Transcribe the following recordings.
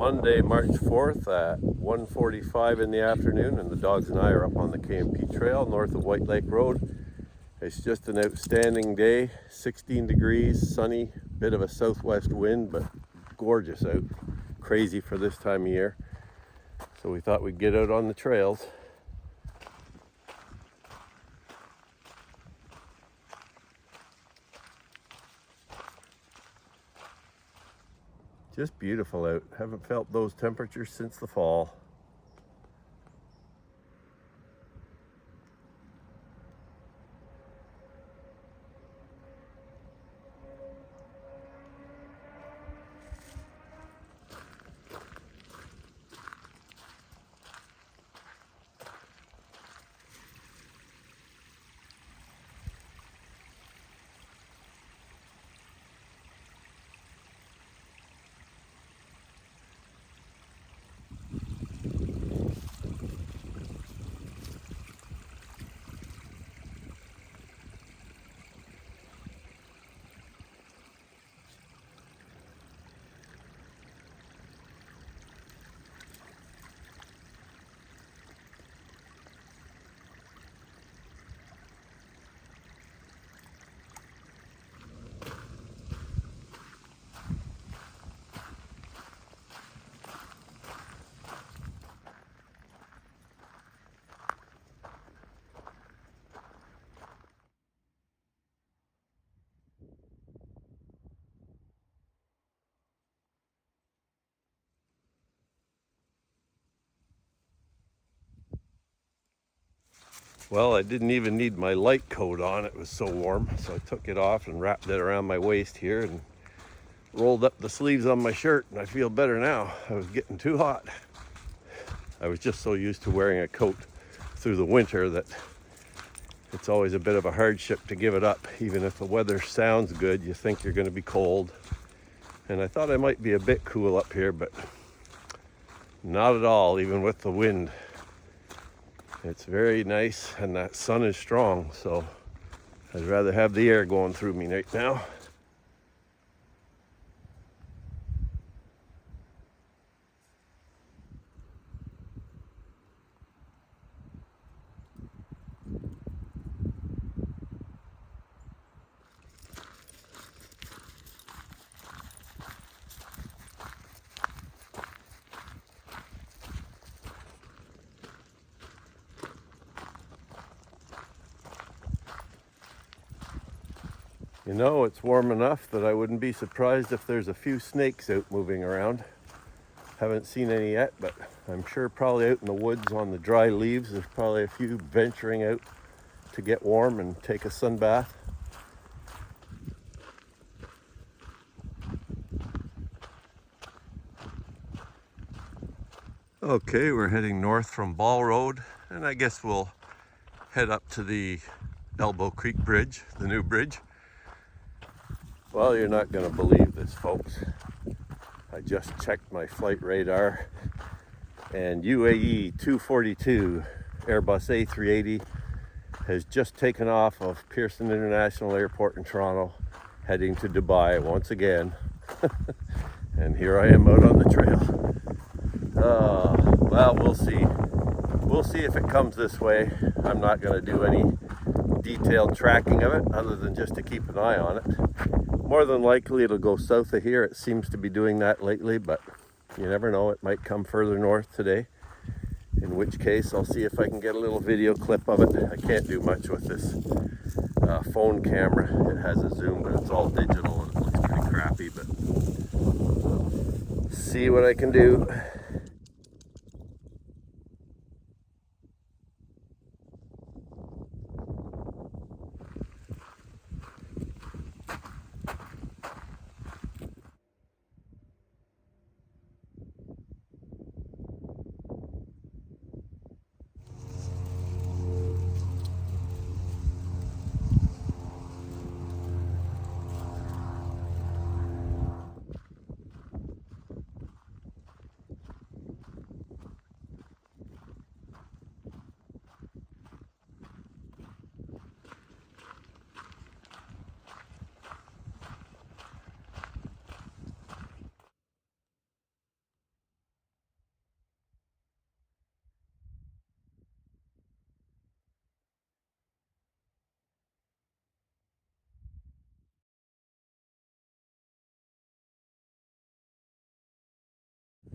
Monday, March 4th at 1:45 in the afternoon, and the dogs and I are up on the K&P Trail north of White Lake Road. It's just an outstanding day, 16 degrees, sunny, bit of a southwest wind, but gorgeous out. Crazy for this time of year. So we thought we'd get out on the trails. Just beautiful out. Haven't felt those temperatures since the fall. Well, I didn't even need my light coat on, it was so warm. So I took it off and wrapped it around my waist here and rolled up the sleeves on my shirt, and I feel better now. I was getting too hot. I was just so used to wearing a coat through the winter that it's always a bit of a hardship to give it up. Even if the weather sounds good, you think you're going to be cold. And I thought I might be a bit cool up here, but not at all, even with the wind. It's very nice, and that sun is strong, so I'd rather have the air going through me right now. You know, it's warm enough that I wouldn't be surprised if there's a few snakes out moving around. Haven't seen any yet, but I'm sure probably out in the woods on the dry leaves, there's probably a few venturing out to get warm and take a sun bath. Okay, we're heading north from Ball Road, and I guess we'll head up to the Elbow Creek Bridge, the new bridge. Well, you're not going to believe this, folks. I just checked my flight radar, and UAE 242 Airbus A380 has just taken off of Pearson International Airport in Toronto, heading to Dubai once again. And here I am out on the trail. Well, we'll see. We'll see if it comes this way. I'm not going to do any detailed tracking of it other than just to keep an eye on it. More than likely it'll go south of here. It seems to be doing that lately, but you never know. It might come further north today, in which case I'll see if I can get a little video clip of it. I can't do much with this phone camera. It has a zoom, but it's all digital and it looks pretty crappy, but see what I can do.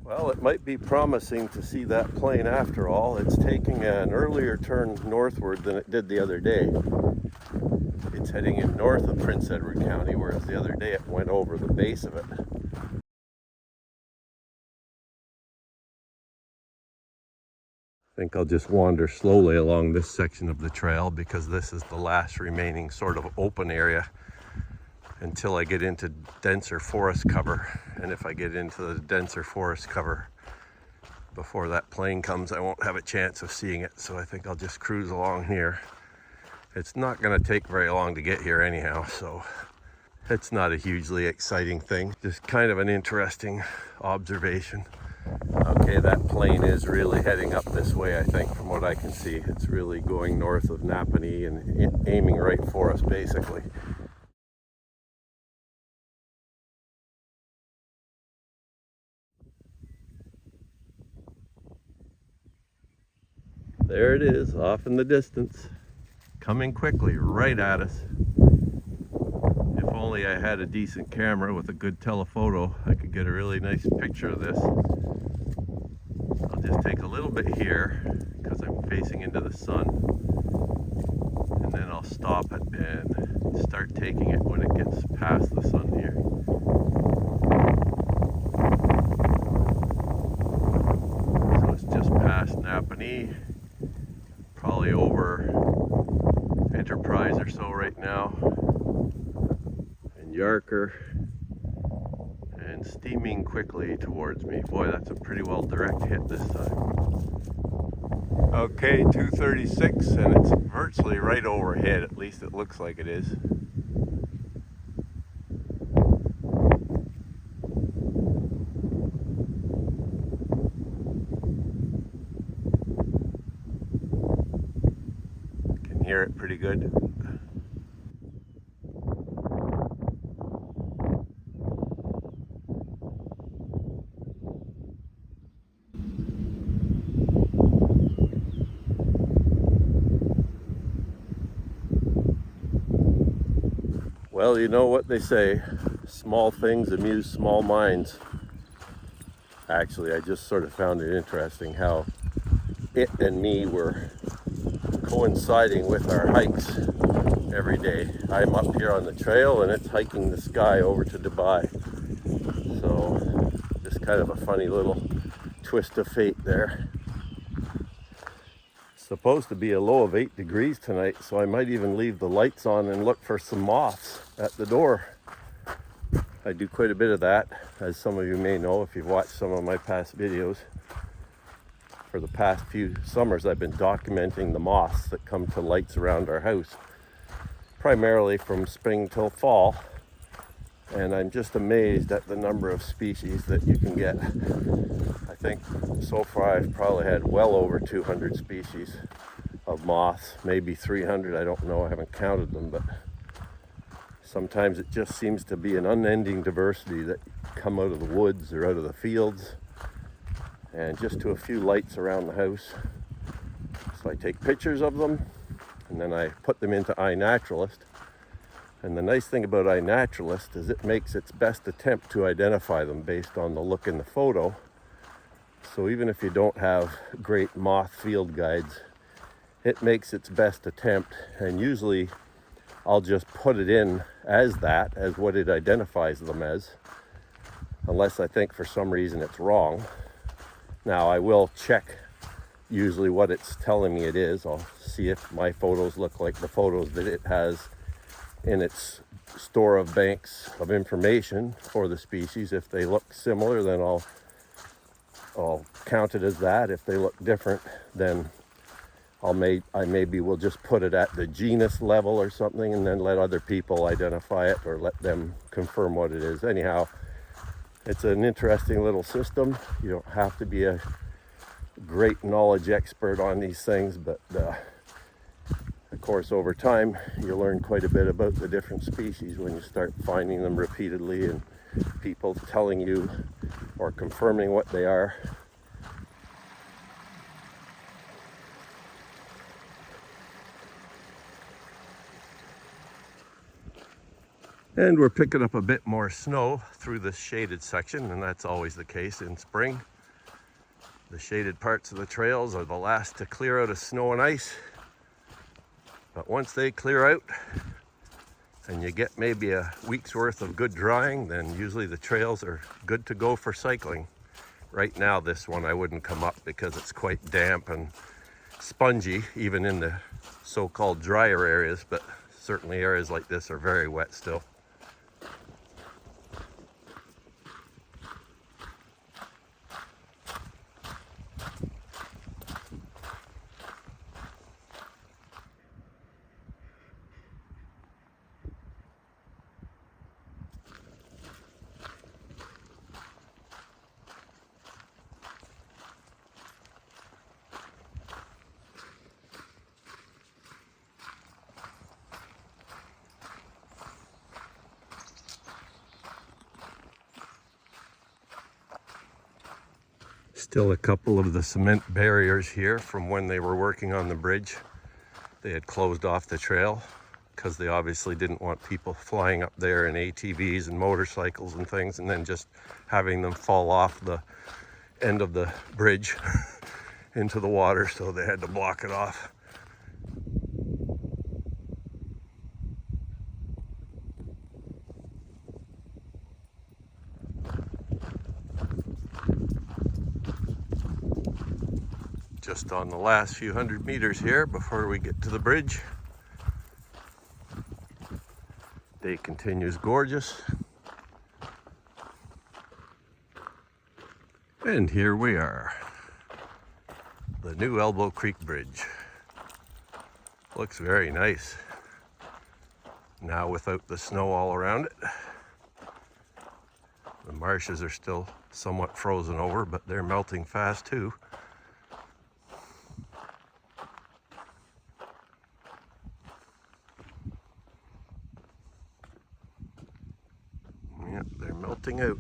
Well, it might be promising to see that plane after all. It's taking an earlier turn northward than it did the other day. It's heading in north of Prince Edward County, whereas the other day it went over the base of it. I think I'll just wander slowly along this section of the trail because this is the last remaining sort of open area until I get into denser forest cover. And if I get into the denser forest cover before that plane comes, I won't have a chance of seeing it. So I think I'll just cruise along here. It's not going to take very long to get here anyhow, so it's not a hugely exciting thing. Just kind of an interesting observation. Okay, that plane is really heading up this way, I think, from what I can see. It's really going north of Napanee and aiming right for us, basically. There it is, off in the distance, coming quickly right at us. If only I had a decent camera with a good telephoto, I could get a really nice picture of this. I'll just take a little bit here because I'm facing into the sun, and then I'll stop it and start taking it when it gets past the sun here. So it's just past Napanee, probably over Enterprise or so right now, and Yarker, and steaming quickly towards me. Boy, that's a pretty well direct hit this time. Okay, 236, and it's virtually right overhead, at least it looks like it is. Can hear it pretty good. Well, you know what they say, small things amuse small minds. Actually, I just sort of found it interesting how it and me were coinciding with our hikes every day. I'm up here on the trail and it's hiking the sky over to Dubai. So just kind of a funny little twist of fate there. It's supposed to be a low of 8 degrees tonight, so I might even leave the lights on and look for some moths at the door. I do quite a bit of that, as some of you may know if you've watched some of my past videos. For the past few summers, I've been documenting the moths that come to lights around our house, primarily from spring till fall. And I'm just amazed at the number of species that you can get. I think so far I've probably had well over 200 species of moths, maybe 300, I don't know, I haven't counted them, but sometimes it just seems to be an unending diversity that come out of the woods or out of the fields and just to a few lights around the house. So I take pictures of them and then I put them into iNaturalist. And the nice thing about iNaturalist is it makes its best attempt to identify them based on the look in the photo. So even if you don't have great moth field guides, it makes its best attempt, and usually I'll just put it in as that, as what it identifies them as, unless I think for some reason it's wrong. Now I will check usually what it's telling me it is. I'll see if my photos look like the photos that it has in its store of banks of information for the species. If they look similar, then I'll count it as that. If they look different, then I maybe will just put it at the genus level or something and then let other people identify it or let them confirm what it is. Anyhow, it's an interesting little system. You don't have to be a great knowledge expert on these things, but of course over time you learn quite a bit about the different species when you start finding them repeatedly and people telling you or confirming what they are. And we're picking up a bit more snow through this shaded section, and that's always the case in spring. The shaded parts of the trails are the last to clear out of snow and ice. But once they clear out and you get maybe a week's worth of good drying, then usually the trails are good to go for cycling. Right now, this one I wouldn't come up because it's quite damp and spongy, even in the so-called drier areas, but certainly areas like this are very wet still. Still a couple of the cement barriers here from when they were working on the bridge. They had closed off the trail because they obviously didn't want people flying up there in ATVs and motorcycles and things and then just having them fall off the end of the bridge into the water, so they had to block it off. Just on the last few hundred meters here before we get to the bridge. Day continues gorgeous. And here we are. The new Elbow Creek Bridge. Looks very nice. Now without the snow all around it. The marshes are still somewhat frozen over, but they're melting fast too. Yep, they're melting out.